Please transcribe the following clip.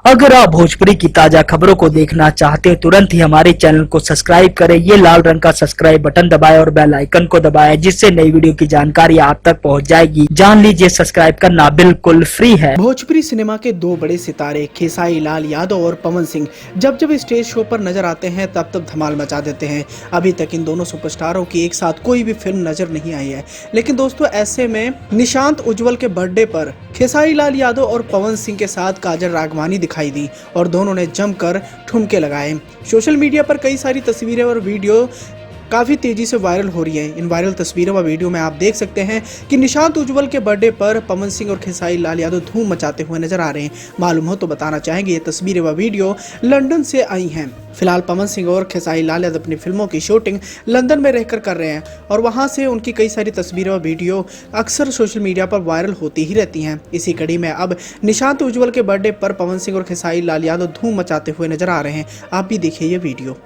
अगर आप भोजपुरी की ताजा खबरों को देखना चाहते हैं तुरंत ही हमारे चैनल को सब्सक्राइब करें। ये लाल रंग का सब्सक्राइब बटन दबाएं और बेल आइकन को दबाएं, जिससे नई वीडियो की जानकारी आप तक पहुंच जाएगी। जान लीजिए सब्सक्राइब करना बिल्कुल फ्री है। भोजपुरी सिनेमा के दो बड़े सितारे खेसारी लाल यादव और पवन सिंह जब जब स्टेज शो पर नजर आते हैं तब तब धमाल मचा देते हैं। अभी तक इन दोनों सुपरस्टारों की एक साथ कोई भी फिल्म नजर नहीं आई है, लेकिन दोस्तों ऐसे में निशांत उज्ज्वल के बर्थडे पर खेसारी लाल यादव और पवन सिंह के साथ काजल राघवानी दिखाई दी और दोनों ने जमकर ठुमके लगाए। सोशल मीडिया पर कई सारी तस्वीरें और वीडियो काफ़ी तेज़ी से वायरल हो रही है। इन वायरल तस्वीरों व वीडियो में आप देख सकते हैं कि निशांत उज्ज्वल के बर्थडे पर पवन सिंह और खेसारी लाल यादव धूम मचाते हुए नजर आ रहे हैं। मालूम हो तो बताना चाहेंगे ये तस्वीरें व वीडियो लंदन से आई हैं। फिलहाल पवन सिंह और खेसारी लाल यादव अपनी फिल्मों की शूटिंग लंदन में रहकर कर रहे हैं और वहां से उनकी कई सारी तस्वीरें व वीडियो अक्सर सोशल मीडिया पर वायरल होती ही रहती हैं। इसी कड़ी में अब निशांत उज्ज्वल के बर्थडे पर पवन सिंह और खेसारी लाल यादव धूम मचाते हुए नजर आ रहे हैं। आप भी देखिए ये वीडियो।